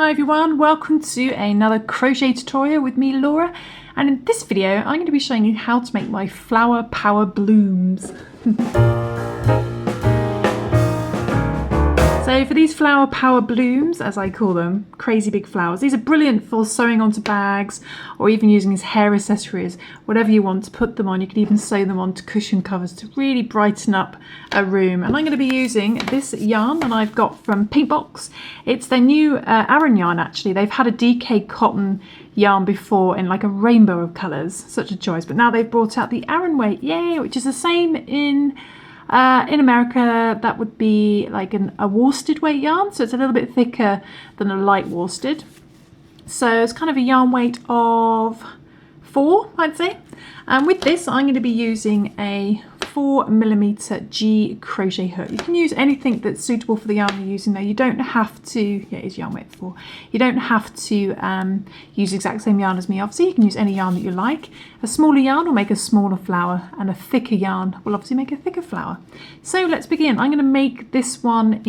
Hi everyone, welcome to another crochet tutorial with me, Laura, and in this video I'm going to be showing you how to make my flower power blooms. So for these flower power blooms, as I call them, crazy big flowers, these are brilliant for sewing onto bags or even using as hair accessories, whatever you want to put them on. You can even sew them onto cushion covers to really brighten up a room. And I'm going to be using this yarn that I've got from Paintbox. It's their new Aran yarn actually. They've had a DK cotton yarn before in like a rainbow of colours, such a choice, but now they've brought out the Aran weight, yay, which is the same in America. That would be like a worsted weight yarn, so it's a little bit thicker than a light worsted. So it's kind of a yarn weight of 4, I'd say. And with this, I'm going to be using a 4mm G crochet hook. You can use anything that's suitable for the yarn you're using though. You don't have to, yeah, it's yarn weight 4. You don't have to use the exact same yarn as me, obviously. You can use any yarn that you like. A smaller yarn will make a smaller flower, and a thicker yarn will obviously make a thicker flower. So let's begin. I'm going to make this one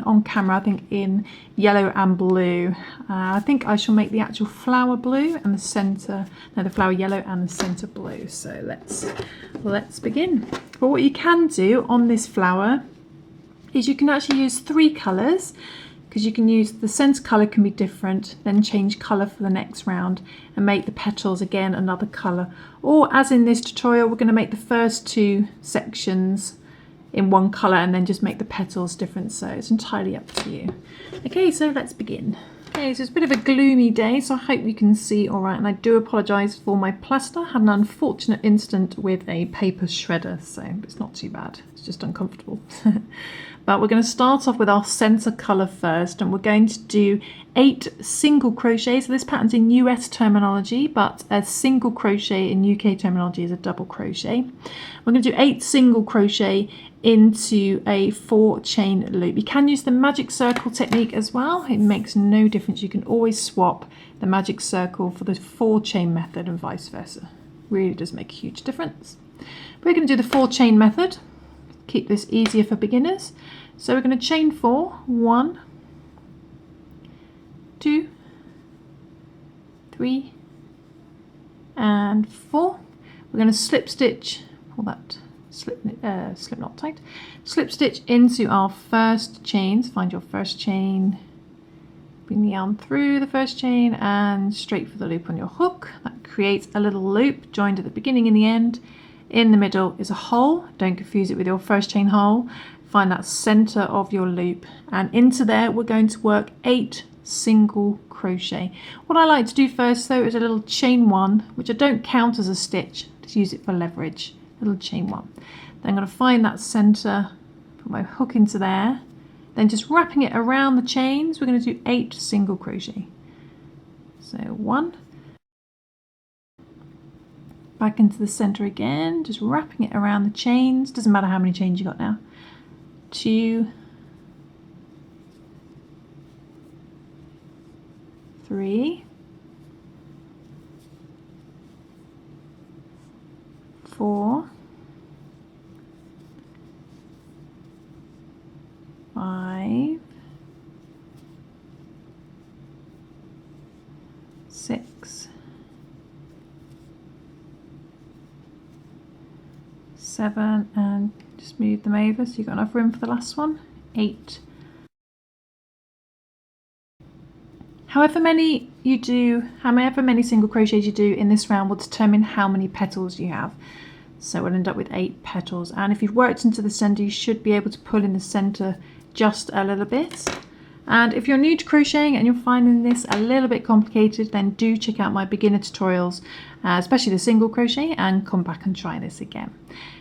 on camera, I think in yellow and blue. I think I shall make the actual flower blue and the centre, no, the flower yellow and the centre blue. So let's begin. But what you can do on this flower is you can actually use 3 colours, because you can use the centre colour can be different, then change colour for the next round and make the petals again another colour. Or as in this tutorial, we're going to make the first 2 sections in one colour and then just make the petals different, so it's entirely up to you. Okay, so let's begin. Okay, so it's a bit of a gloomy day, so I hope you can see all right, and I do apologise for my plaster. I had an unfortunate incident with a paper shredder, so it's not too bad, it's just uncomfortable. But we're going to start off with our centre colour first, and we're going to do 8 single crochets. So this pattern's in US terminology, but a single crochet in UK terminology is a double crochet. We're going to do 8 single crochet into a 4 chain loop. You can use the magic circle technique as well. It makes no difference. You can always swap the magic circle for the 4 chain method and vice versa. Really does make a huge difference. We're going to do the 4 chain method. Keep this easier for beginners. So we're going to chain 4, 1, 2, 3, and 4. We're going to slip stitch, pull that slip knot tight, slip stitch into our first chains. Find your first chain, bring the yarn through the first chain and straight for the loop on your hook. That creates a little loop joined at the beginning and the end. In the middle is a hole. Don't confuse it with your first chain hole. Find that center of your loop, and into there we're going to work 8 single crochet. What I like to do first though is a little chain 1, which I don't count as a stitch, just use it for leverage. Little chain 1. Then I'm going to find that center, put my hook into there, then just wrapping it around the chains, we're going to do 8 single crochet. So 1, back into the center again, just wrapping it around the chains, doesn't matter how many chains you got now. 2, 3, 4, 5, 6, 7, and just move them over so you've got enough room for the last one. 8. However many single crochets you do in this round will determine how many petals you have. So we'll end up with 8 petals, and if you've worked into the center, you should be able to pull in the center just a little bit. And if you're new to crocheting and you're finding this a little bit complicated, then do check out my beginner tutorials, especially the single crochet, and come back and try this again.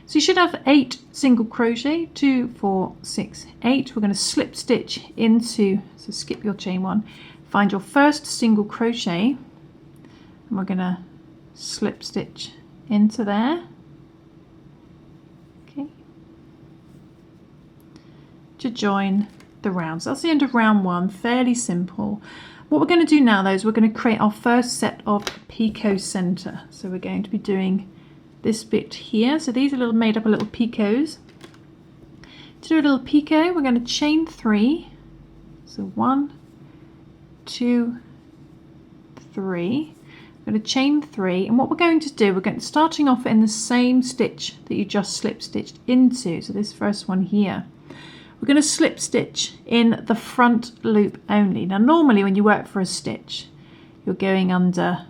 So you should have 8 single crochet, 2, 4, 6, 8. We're going to slip stitch into, so skip your chain 1, find your first single crochet, and we're going to slip stitch into there. Okay. To join the rounds. That's the end of round 1, fairly simple. What we're going to do now though is we're going to create our first set of picot center. So we're going to be doing this bit here. So these are made up of little picots. To do a little picot, we're going to chain 3. So 1, 2, 3. We're going to chain 3, and what we're going to do, we're going to starting off in the same stitch that you just slip stitched into, so this first one here. We're going to slip stitch in the front loop only. Now normally when you work for a stitch, you're going under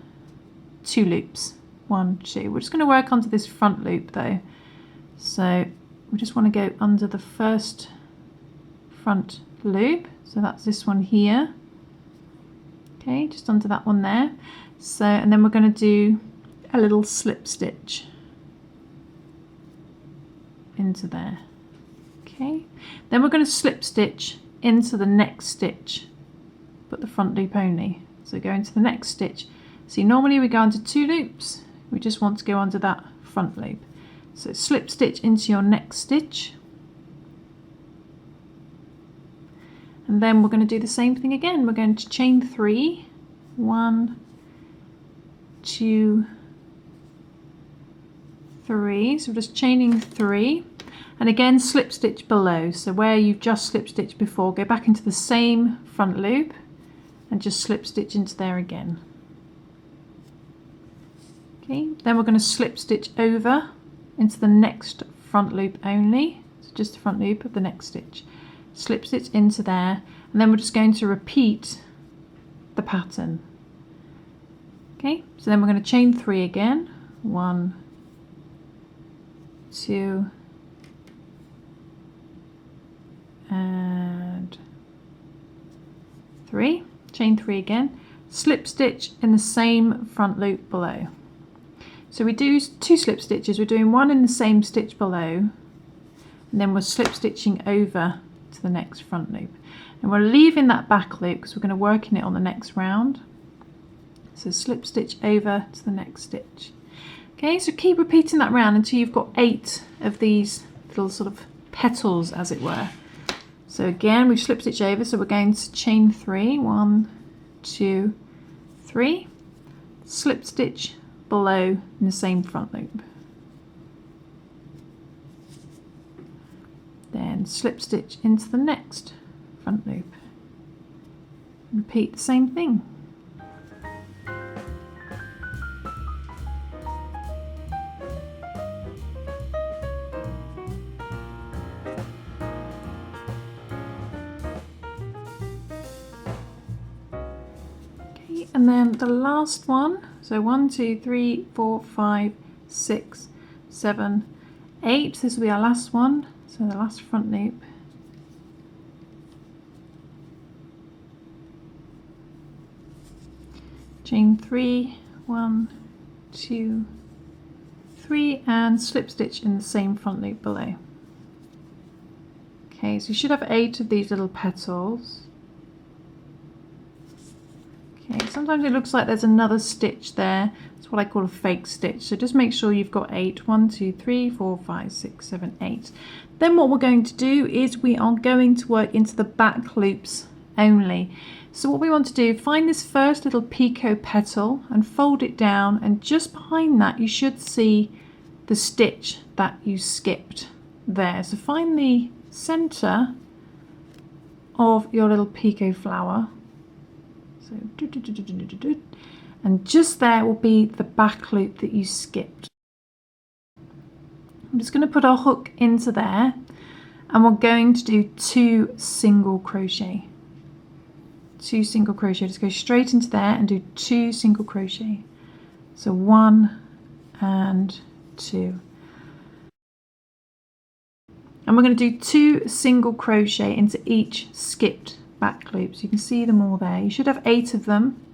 2 loops. 1, 2. We're just going to work onto this front loop though. So we just want to go under the first front loop. So that's this one here. Okay, just under that one there. So, and then we're going to do a little slip stitch into there. Okay, then we're going to slip stitch into the next stitch, but the front loop only. So go into the next stitch. See, normally we go under 2 loops. We just want to go under that front loop. So slip stitch into your next stitch. And then we're going to do the same thing again. We're going to chain 3. 1, 2, 3. So we're just chaining 3. And again, slip stitch below. So where you've just slip stitched before, go back into the same front loop and just slip stitch into there again. Okay, then we're going to slip stitch over into the next front loop only. So just the front loop of the next stitch. Slip stitch into there, and then we're just going to repeat the pattern. Okay, so then we're going to chain 3 again. 1, 2, and 3. Chain 3 again. Slip stitch in the same front loop below. So we do 2 slip stitches. We're doing 1 in the same stitch below, and then we're slip stitching over to the next front loop. And we're leaving that back loop because we're going to work in it on the next round. So slip stitch over to the next stitch. Okay, so keep repeating that round until you've got 8 of these little sort of petals, as it were. So again, we've slip stitch over, so we're going to chain 3. 1, 2, 3. Slip stitch below in the same front loop. Then slip stitch into the next front loop. Repeat the same thing. Okay, and then the last one. So 1, 2, 3, 4, 5, 6, 7, 8. This will be our last one. So the last front loop. Chain 3, 1, 2, 3, and slip stitch in the same front loop below. Okay, so you should have 8 of these little petals. Okay, sometimes it looks like there's another stitch there. It's what I call a fake stitch. So just make sure you've got 8. 1, 2, 3, 4, 5, 6, 7, 8. Then what we're going to do is we are going to work into the back loops only. So what we want to do, find this first little picot petal and fold it down, and just behind that you should see the stitch that you skipped there. So find the center of your little picot flower. So, and just there will be the back loop that you skipped. I'm just going to put our hook into there, and we're going to do 2 single crochet. 2 single crochet. Just go straight into there and do 2 single crochet. So 1 and 2. And we're going to do 2 single crochet into each skipped back loop. So you can see them all there. You should have 8 of them.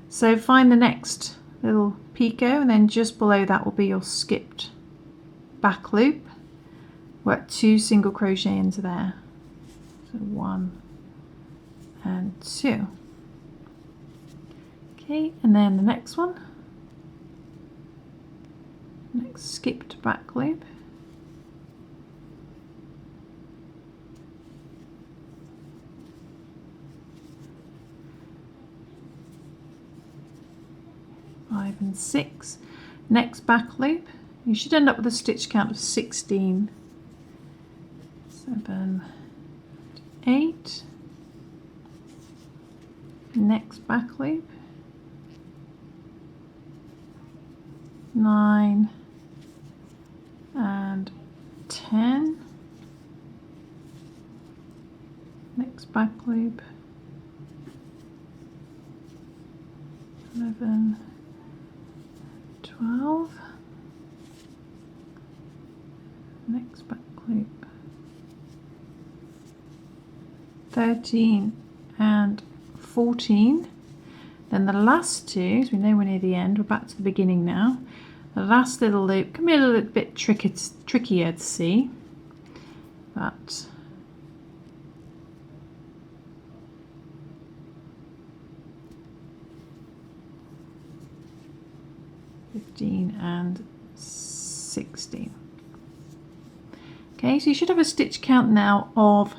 So find the next little picot, and then just below that will be your skipped back loop. Work 2 single crochet into there. So 1 and 2. Okay, and then the next one, next skipped back loop. And 6. Next back loop. You should end up with a stitch count of 16. 7, 8, next back loop, 9 and 10, next back loop, 11, 12, next back loop, 13 and 14. Then the last two, as we know we're near the end, we're back to the beginning now. The last little loop can be a little bit trickier to see, but and 16. Okay, so you should have a stitch count now of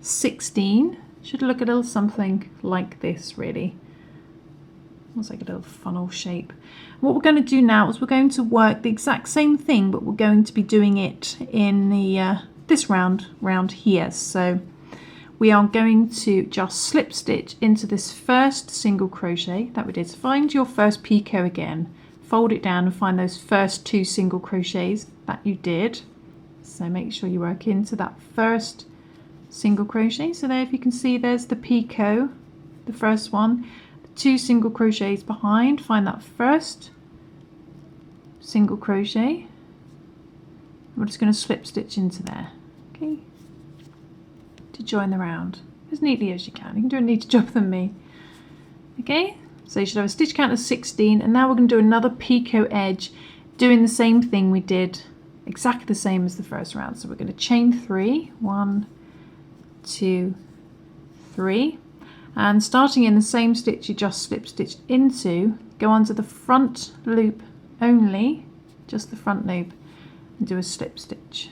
16. Should look a little something like this, really. Looks like a little funnel shape. What we're going to do now is we're going to work the exact same thing, but we're going to be doing it in the this round here. So we are going to just slip stitch into this first single crochet that we did. So find your first picot again, fold it down and find those first 2 single crochets that you did. So make sure you work into that first single crochet. So there, if you can see, there's the picot, the first one. 2 single crochets behind, find that first single crochet. We're just going to slip stitch into there, okay, to join the round as neatly as you can. You can do a neater job than me. Okay, so you should have a stitch count of 16, and now we're going to do another picot edge, doing the same thing we did, exactly the same as the first round. So we're going to chain 3, 1, 2, 3. And starting in the same stitch you just slip stitched into, go onto the front loop only, just the front loop, and do a slip stitch.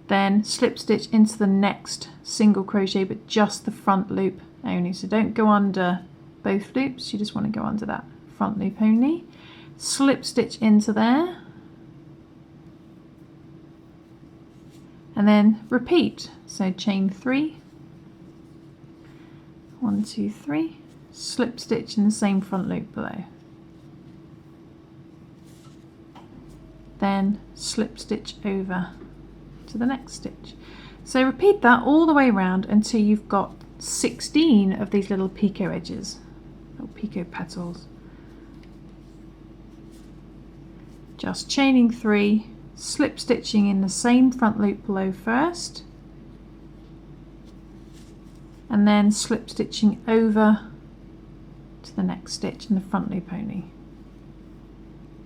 Then slip stitch into the next single crochet, but just the front loop only. So don't go under both loops, you just want to go under that front loop only. Slip stitch into there, and then repeat. So chain 3, 1, 2, 3, slip stitch in the same front loop below, then slip stitch over to the next stitch. So repeat that all the way around until you've got 16 of these little picot edges, little picot petals. Just chaining 3, slip stitching in the same front loop below first, and then slip stitching over to the next stitch in the front loop only.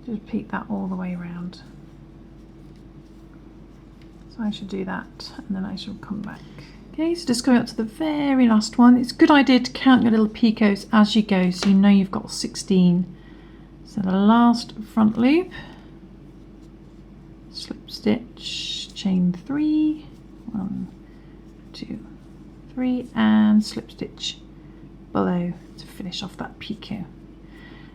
Just repeat that all the way around. So I should do that, and then I shall come back. Okay, so just going up to the very last one. It's a good idea to count your little picots as you go, so you know you've got 16. So the last front loop, slip stitch, chain 3, 1, 2, 3, and slip stitch below to finish off that picot.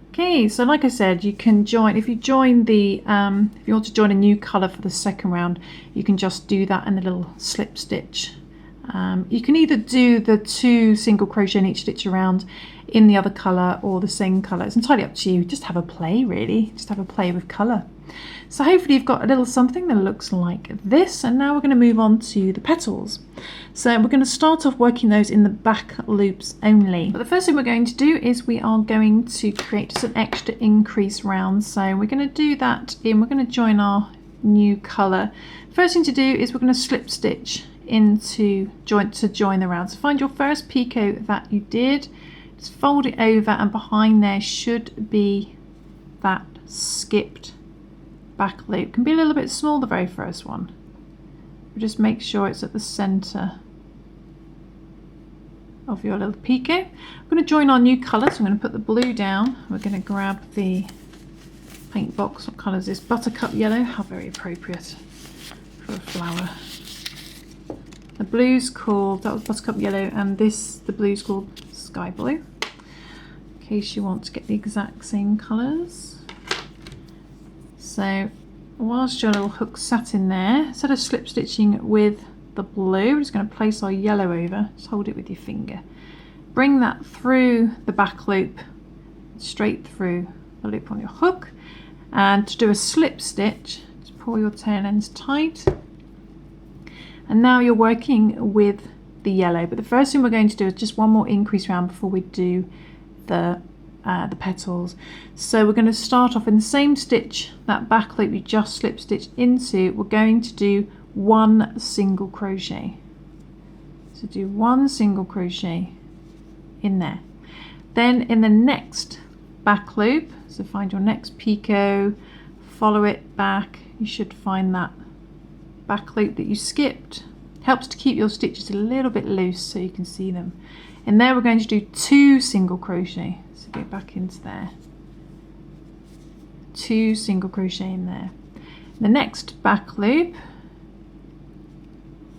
Okay, so like I said, you can join, if you join the if you want to join a new colour for the second round, you can just do that in a little slip stitch. You can either do the 2 single crochet in each stitch around in the other colour or the same colour. It's entirely up to you. Just have a play, really. Just have a play with colour. So hopefully you've got a little something that looks like this, and now we're going to move on to the petals. So we're going to start off working those in the back loops only. But the first thing we're going to do is we are going to create just an extra increase round. So we're going to do that we're going to join our new colour. First thing to do is we're going to slip stitch into join the round. So find your first picot that you did, just fold it over, and behind there should be that skipped back loop. Can be a little bit small, the very first one. Just make sure it's at the center of your little picot. I'm going to join our new colour, so I'm going to put the blue down. We're going to grab the Paintbox. What colour is this? Buttercup yellow. How very appropriate for a flower. The blue's called, that was Buttercup yellow, and the blue's called Sky Blue, in case you want to get the exact same colours. So whilst your little hook sat in there, instead of slip stitching with the blue. We're just going to place our yellow over. Just hold it with your finger. Bring that through the back loop, straight through the loop on your hook. And to do a slip stitch, just pull your tail ends tight. And now you're working with the yellow. But the first thing we're going to do is just one more increase round before we do the petals. So we're going to start off in the same stitch, that back loop you just slip stitched into. We're going to do one single crochet. So do one single crochet in there. Then in the next back loop, so find your next picot, follow it back. You should find that back loop that you skipped. Helps to keep your stitches a little bit loose so you can see them. And there we're going to do 2 single crochet. So go back into there. 2 single crochet in there. The next back loop,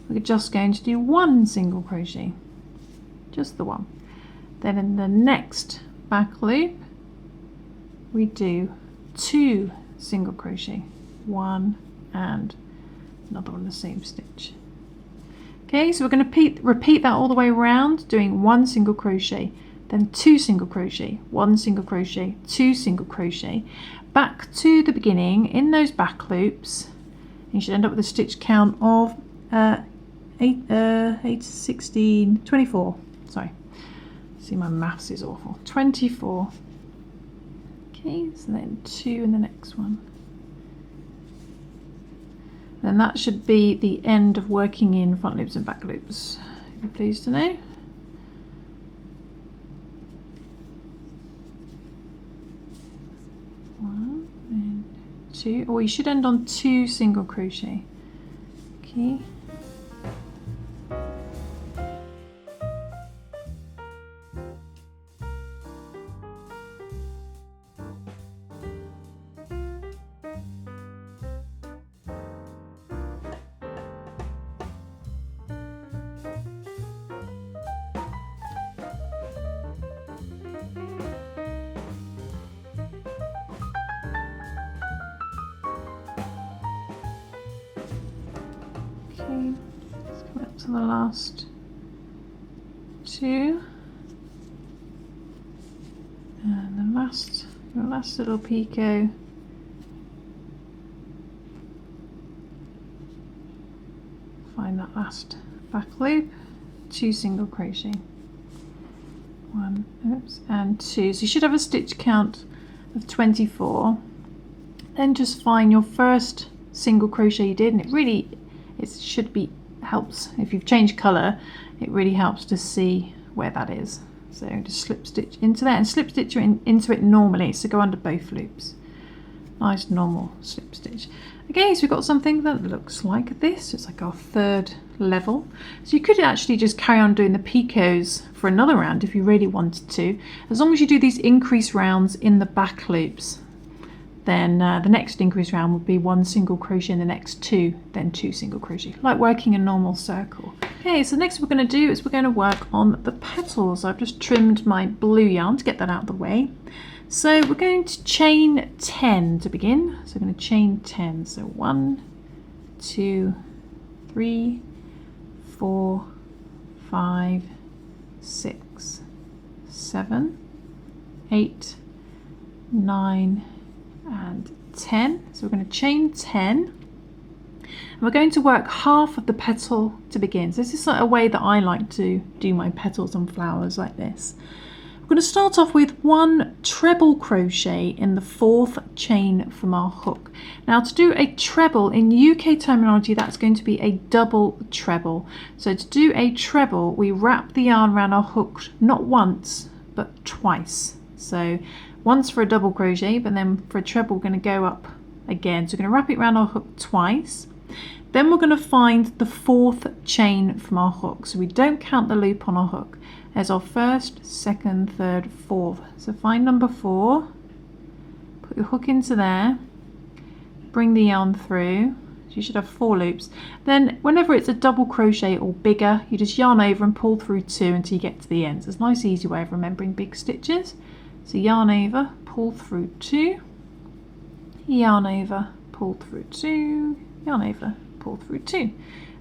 we're just going to do 1 single crochet. Just the one. Then in the next back loop, we do 2 single crochet. 1 and another one in the same stitch. Okay, so we're going to repeat that all the way around, doing 1 single crochet, then 2 single crochet, 1 single crochet, 2 single crochet, back to the beginning in those back loops. You should end up with a stitch count of 8, 16, 24. Sorry, see my maths is awful. 24. Okay, so then 2 in the next one. Then that should be the end of working in front loops and back loops. You'll be pleased to know. One and 2, or you should end on 2 single crochet. Okay. Let's come up to the last 2, and the last little picot. Find that last back loop, 2 single crochet, 1, oops, and 2. So you should have a stitch count of 24. Then just find your first single crochet you did, and it should be helps if you've changed colour. It really helps to see where that is. So just slip stitch into there and slip stitch into it normally, so go under both loops. Nice normal slip stitch. Okay, so we've got something that looks like this. It's like our 3rd level. So you could actually just carry on doing the picots for another round if you really wanted to, as long as you do these increase rounds in the back loops. Then the next increase round would be 1 single crochet in the next 2, then 2 single crochet, like working a normal circle. Okay, so next we're going to do is we're going to work on the petals. I've just trimmed my blue yarn to get that out of the way. So we're going to chain 10 to begin. So we're going to chain 10. So 1, 2, 3, 4, 5, 6, 7, 8, 9, and 10. So we're going to chain 10, and we're going to work half of the petal to begin. So this is a way that I like to do my petals on flowers like this. We're going to start off with 1 treble crochet in the 4th chain from our hook. Now to do a treble in UK terminology, that's going to be a double treble. So to do a treble, we wrap the yarn around our hook not once but twice. So once for a double crochet, but then for a treble we're going to go up again. So we're going to wrap it around our hook twice. Then we're going to find the 4th chain from our hook. So we don't count the loop on our hook. There's our 1st, 2nd, 3rd, 4th. So find number 4, put your hook into there, bring the yarn through. So you should have 4 loops. Then whenever it's a double crochet or bigger, you just yarn over and pull through 2 until you get to the end. So it's a nice easy way of remembering big stitches. So yarn over, pull through 2, yarn over, pull through 2, yarn over, pull through 2.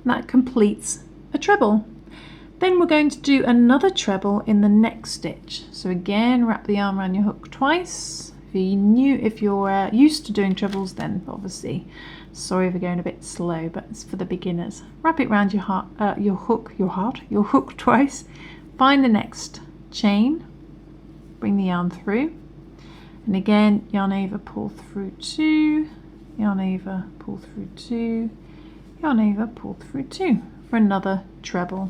that completes a treble. Then we're going to do another treble in the next stitch. So again, wrap the yarn around your hook twice. If you're used to doing trebles, then obviously, sorry for going a bit slow, but it's for the beginners. Wrap it around your hook twice. Find the next chain, bring the yarn through, and again, yarn over, pull through 2, yarn over, pull through 2, yarn over, pull through 2 for another treble.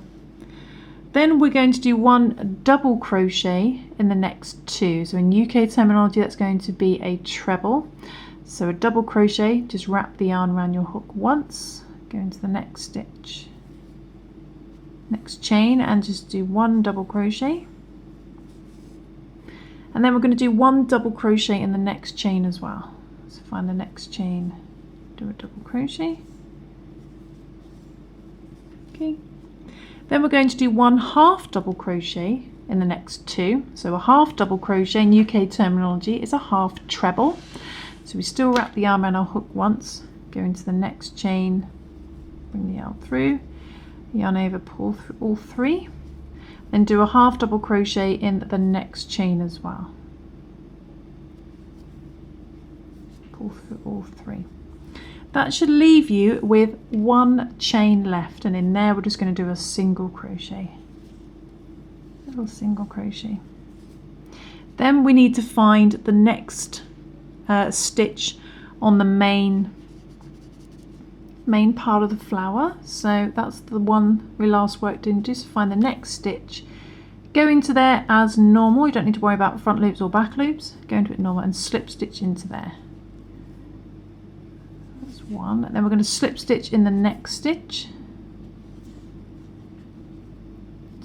Then we're going to do 1 double crochet in the next 2. So in UK terminology, that's going to be a treble. So a double crochet, just wrap the yarn around your hook once, go into the next stitch, next chain, and just do 1 double crochet. And then we're going to do 1 double crochet in the next chain as well. So find the next chain, do a double crochet. Okay. Then we're going to do 1 half double crochet in the next 2. So a half double crochet in UK terminology is a half treble. So we still wrap the yarn around our hook once, go into the next chain, bring the yarn through, yarn over, pull through all 3, then do a half double crochet in the next chain as well. Pull through all 3. That should leave you with 1 chain left, and in there we're just going to do a single crochet. Little single crochet. Then we need to find the next stitch on the main part of the flower. So that's the one we last worked into. So find the next stitch. Go into there as normal. You don't need to worry about front loops or back loops. Go into it normal and slip stitch into there. 1, and then we're going to slip stitch in the next stitch,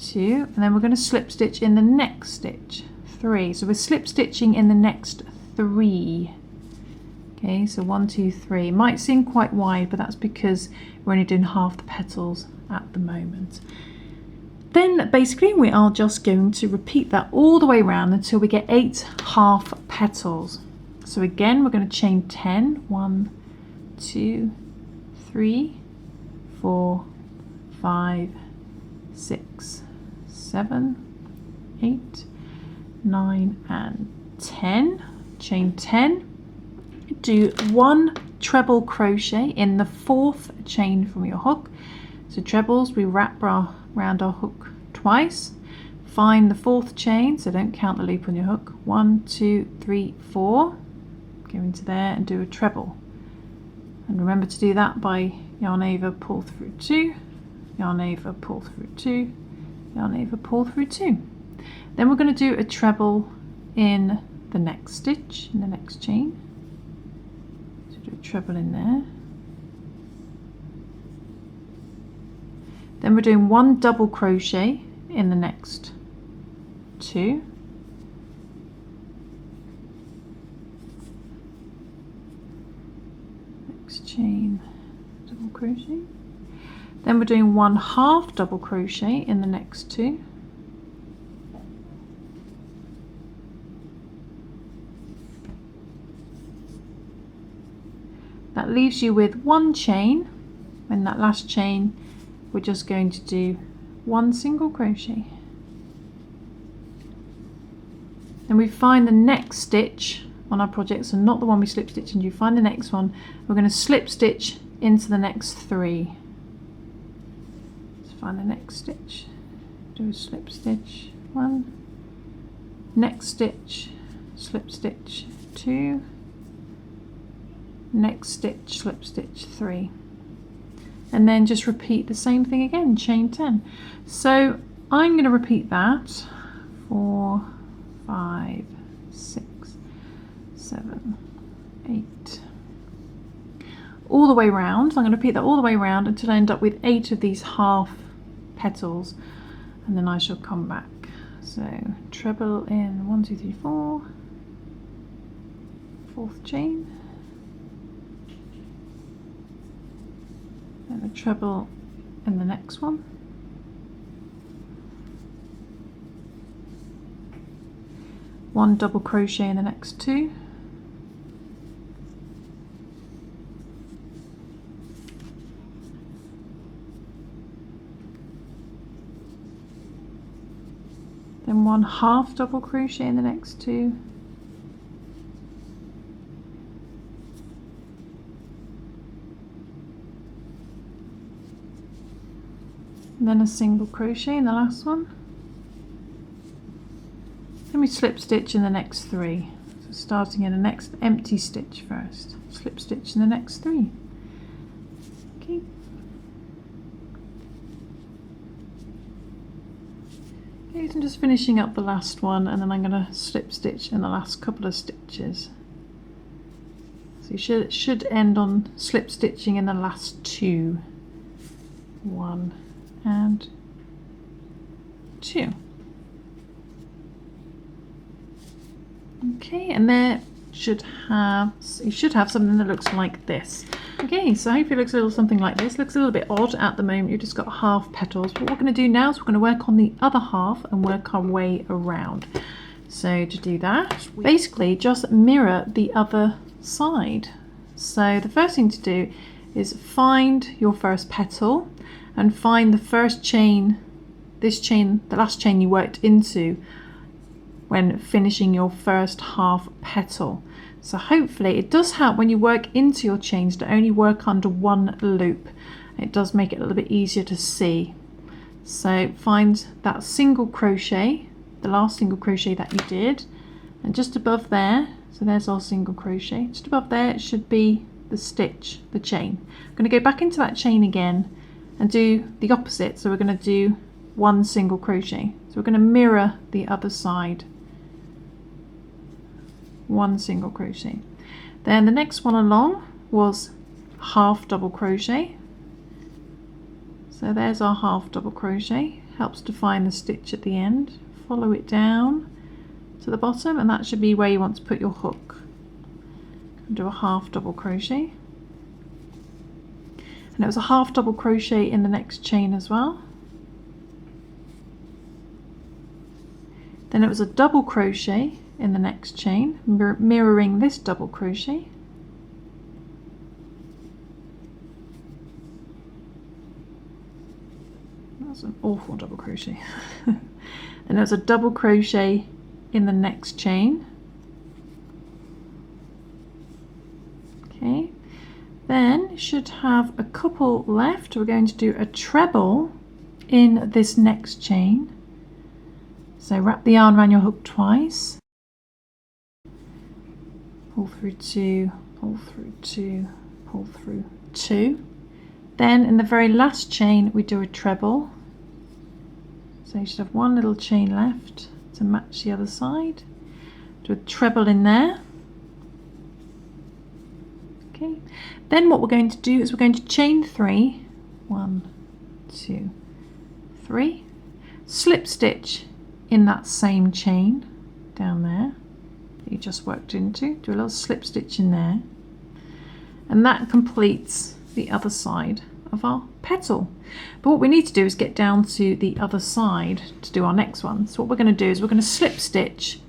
2, and then we're going to slip stitch in the next stitch, 3. So we're slip stitching in the next 3. Okay, so 1, 2, 3. Might seem quite wide, but that's because we're only doing half the petals at the moment. Then basically we are just going to repeat that all the way around until we get 8 half petals. So again, we're going to chain 10, 1, 2, 3, 4, 5, 6, 7, 8, 9, and 10. Chain 10. Do 1 treble crochet in the 4th chain from your hook. So trebles, we wrap around our hook twice. Find the 4th chain, so don't count the loop on your hook. 1, 2, 3, 4. Go into there and do a treble. And remember to do that by yarn over, pull through 2, yarn over, pull through 2, yarn over, pull through 2. Then we're going to do a treble in the next stitch, in the next chain. So do a treble in there. Then we're doing 1 double crochet in the next 2. Chain, double crochet. Then we're doing 1 half double crochet in the next 2. That leaves you with 1 chain. In that last chain, we're just going to do 1 single crochet. Then we find the next stitch on our project, so not the one we slip stitch into. You find the next one, we're going to slip stitch into the next 3. Let's find the next stitch, do a slip stitch 1, next stitch, slip stitch 2, next stitch, slip stitch 3, and then just repeat the same thing again, chain 10. So I'm going to repeat that 4, 5, 6, 7, 8, all the way round. So I'm going to repeat that all the way around until I end up with 8 of these half petals, and then I shall come back. So treble in 1, 2, 3, 4, 4th chain, and a treble in the next one, one double crochet in the next 2, then 1 half double crochet in the next 2, and then a single crochet in the last one. Then we slip stitch in the next 3. So starting in the next empty stitch first, slip stitch in the next 3. Okay. Okay, so I'm just finishing up the last one, and then I'm going to slip stitch in the last couple of stitches. So you should end on slip stitching in the last 2. 1 and 2. Okay, and there you should have something that looks like this. Okay, so hopefully it looks a little something like this. Looks a little bit odd at the moment. You've just got half petals. But what we're going to do now is we're going to work on the other half and work our way around. So to do that, basically just mirror the other side. So the first thing to do is find your first petal and find the first chain, this chain, the last chain you worked into when finishing your first half petal. So hopefully it does help when you work into your chains to only work under one loop. It does make it a little bit easier to see. So find that single crochet, the last single crochet that you did, and just above there, so there's our single crochet, just above there it should be the stitch, the chain. I'm going to go back into that chain again and do the opposite. So we're going to do 1 single crochet. So we're going to mirror the other side. 1 single crochet. Then the next one along was half double crochet. So there's our half double crochet. Helps to find the stitch at the end. Follow it down to the bottom, and that should be where you want to put your hook. Do a half double crochet. And it was a half double crochet in the next chain as well. Then it was a double crochet in the next chain, mirroring this double crochet. That's an awful double crochet. Then there was a double crochet in the next chain. Okay, then you should have a couple left. We're going to do a treble in this next chain. So wrap the yarn around your hook twice. Pull through 2, pull through 2, pull through 2. Then in the very last chain we do a treble. So you should have 1 little chain left to match the other side. Do a treble in there. Okay. Then what we're going to do is we're going to chain 3. 1, 2, 3. Slip stitch in that same chain down there that you just worked into. Do a little slip stitch in there, and that completes the other side of our petal. But what we need to do is get down to the other side to do our next one. So what we're going to do is we're going to slip stitch.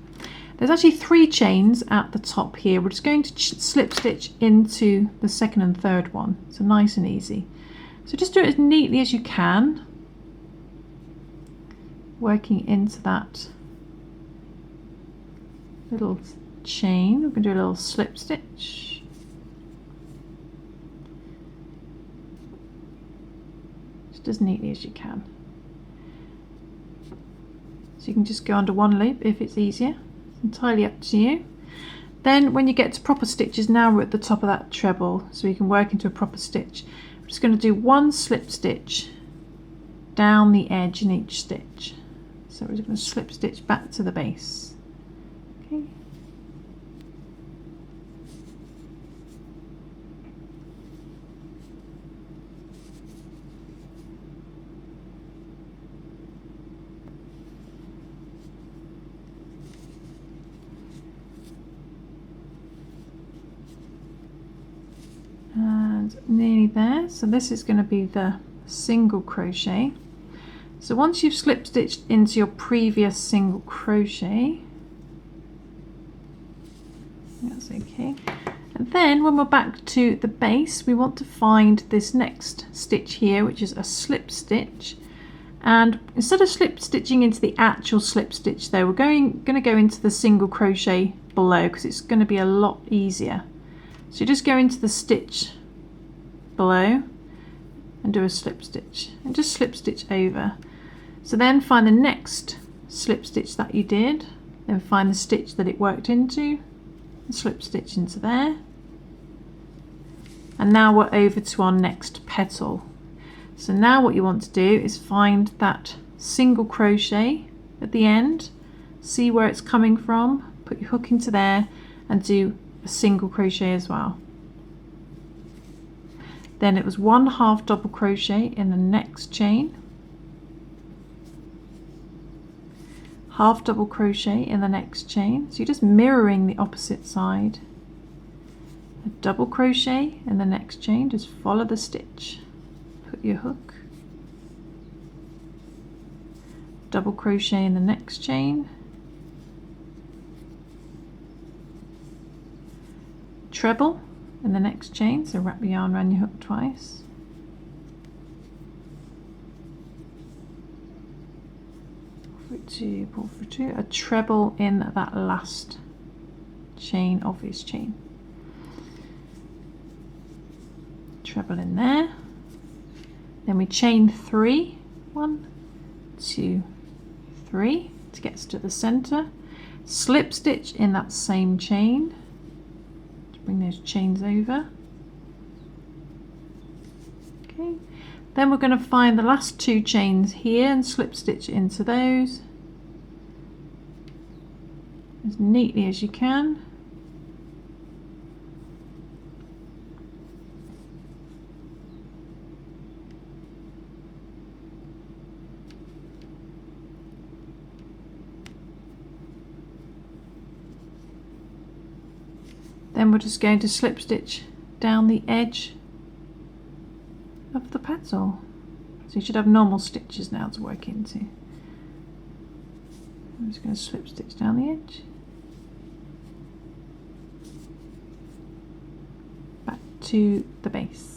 There's actually 3 chains at the top here. We're just going to slip stitch into the second and third one. So nice and easy. So just do it as neatly as you can, working into that little chain. We're going to do a little slip stitch. Just as neatly as you can. So you can just go under one loop if it's easier. It's entirely up to you. Then when you get to proper stitches, now we're at the top of that treble, so you can work into a proper stitch. We're just going to do 1 slip stitch down the edge in each stitch. So we're just going to slip stitch back to the base. Okay. And nearly there. So this is going to be the single crochet. So once you've slip stitched into your previous single crochet, that's okay. And then when we're back to the base, we want to find this next stitch here, which is a slip stitch, And instead of slip stitching into the actual slip stitch though, we're going to go into the single crochet below because it's going to be a lot easier. So you just go into the stitch below and do a slip stitch and just slip stitch over. So then find the next slip stitch that you did, then find the stitch that it worked into and slip stitch into there. And now we're over to our next petal. So now what you want to do is find that single crochet at the end, see where it's coming from, put your hook into there and do a single crochet as well. Then it was 1/2 double crochet in the next chain, 1/2 double crochet in the next chain, so you're just mirroring the opposite side, a double crochet in the next chain, just follow the stitch. Put your hook, double crochet in the next chain, treble in the next chain, so wrap the yarn around your hook twice, pull through two, a treble in that last chain of this chain, treble in there. Then we chain 3, 1, 2, 3 to get us to the center, slip stitch in that same chain to bring those chains over. Okay, then we're going to find the last 2 chains here and slip stitch into those as neatly as you can. Then we're just going to slip stitch down the edge of the petal. So you should have normal stitches now to work into. I'm just going to slip stitch down the edge. Back to the base.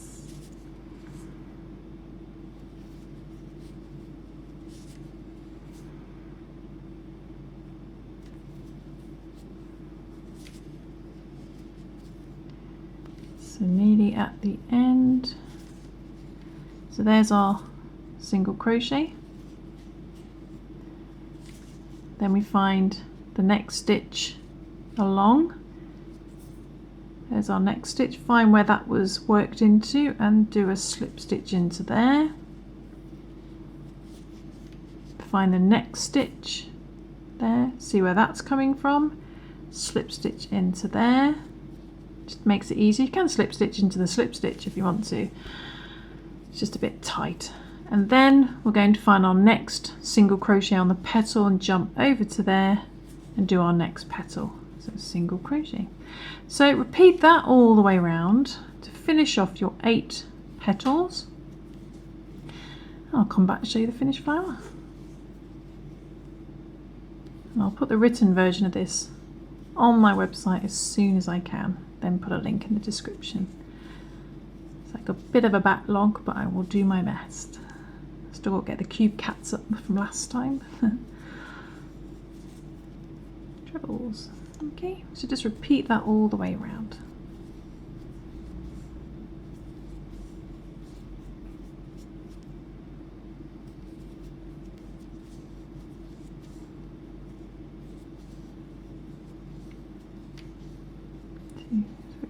So nearly at the end. So there's our single crochet. Then we find the next stitch along. There's our next stitch. Find where that was worked into and do a slip stitch into there. Find the next stitch there. See where that's coming from. Slip stitch into there. Just makes it easy. You can slip stitch into the slip stitch if you want to. It's just a bit tight. And then we're going to find our next single crochet on the petal and jump over to there and do our next petal. So single crochet. So repeat that all the way around to finish off your 8 petals. I'll come back to show you the finished flower. And I'll put the written version of this on my website as soon as I can. Then put a link in the description. It's like a bit of a backlog, but I will do my best. Still got to get the cube cats up from last time. Trebles. Okay, so just repeat that all the way around.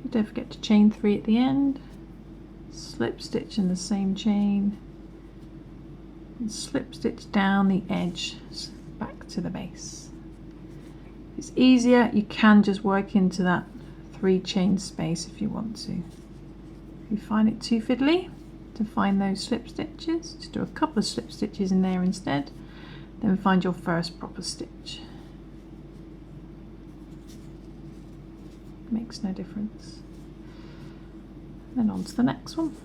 Don't forget to chain 3 at the end, slip stitch in the same chain, and slip stitch down the edge back to the base. If it's easier, you can just work into that 3 chain space if you want to. If you find it too fiddly to find those slip stitches, just do a couple of slip stitches in there instead, then find your first proper stitch. Makes no difference. Then on to the next one.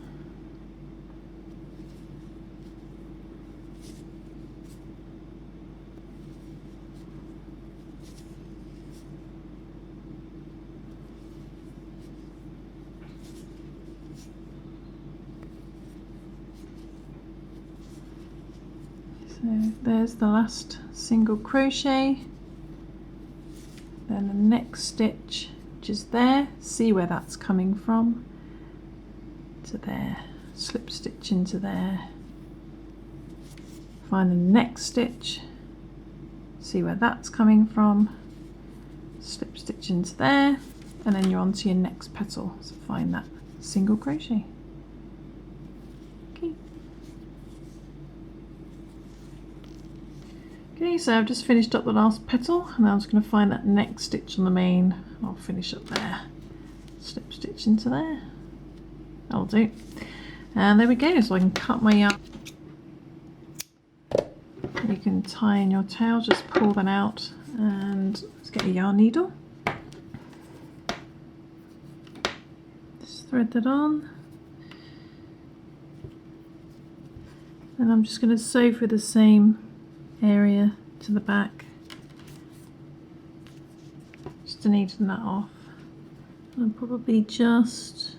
So there's the last single crochet, then the next stitch, which is there, see where that's coming from, to there, slip stitch into there, find the next stitch, see where that's coming from, slip stitch into there, and then you're on to your next petal. So find that single crochet. Okay, so I've just finished up the last petal, and I'm just going to find that next stitch on the main. I'll finish up there, slip stitch into there, that'll do. And there we go, so I can cut my yarn. You can tie in your tail, just pull that out, and let's get a yarn needle. Just thread that on. And I'm just going to sew through the same area to the back, just to neaten that off. And probably just,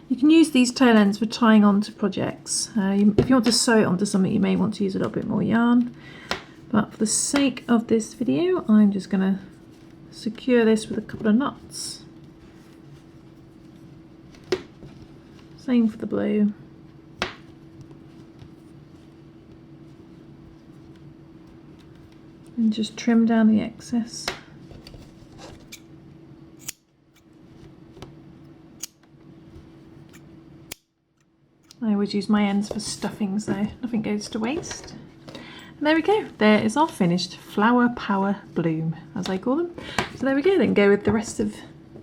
you can use these tail ends for tying onto projects. If you want to sew it onto something, you may want to use a little bit more yarn, but for the sake of this video I'm just going to secure this with a couple of knots. Same for the blue. And just trim down the excess. I always use my ends for stuffing, so nothing goes to waste. And there we go, there is our finished flower power bloom, as I call them. So there we go, then go with the rest of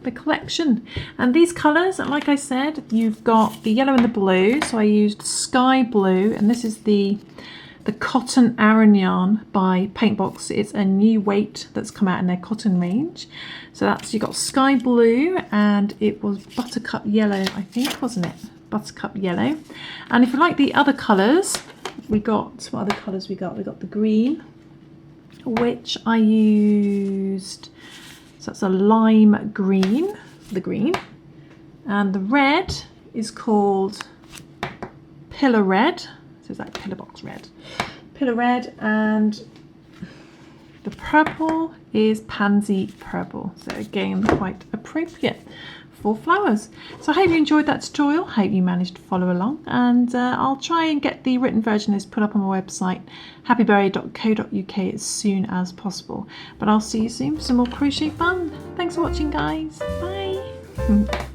the collection. And these colours, like I said, you've got the yellow and the blue, so I used sky blue, and this is the cotton Aran yarn by Paintbox. It's a new weight that's come out in their cotton range. So that's, you got sky blue, and it was buttercup yellow, I think, wasn't it? Buttercup yellow. And if you like the other colours, we got, what other colours we got? We got the green, which I used, so that's a lime green, the green. And the red is called Pillar Red. So it's like Pillar Box Red. Pillar Red, and the purple is Pansy Purple. So again, quite appropriate for flowers. So I hope you enjoyed that tutorial. Hope you managed to follow along, and I'll try and get the written version of this put up on my website, happyberry.co.uk, as soon as possible. But I'll see you soon for some more crochet fun. Thanks for watching, guys. Bye.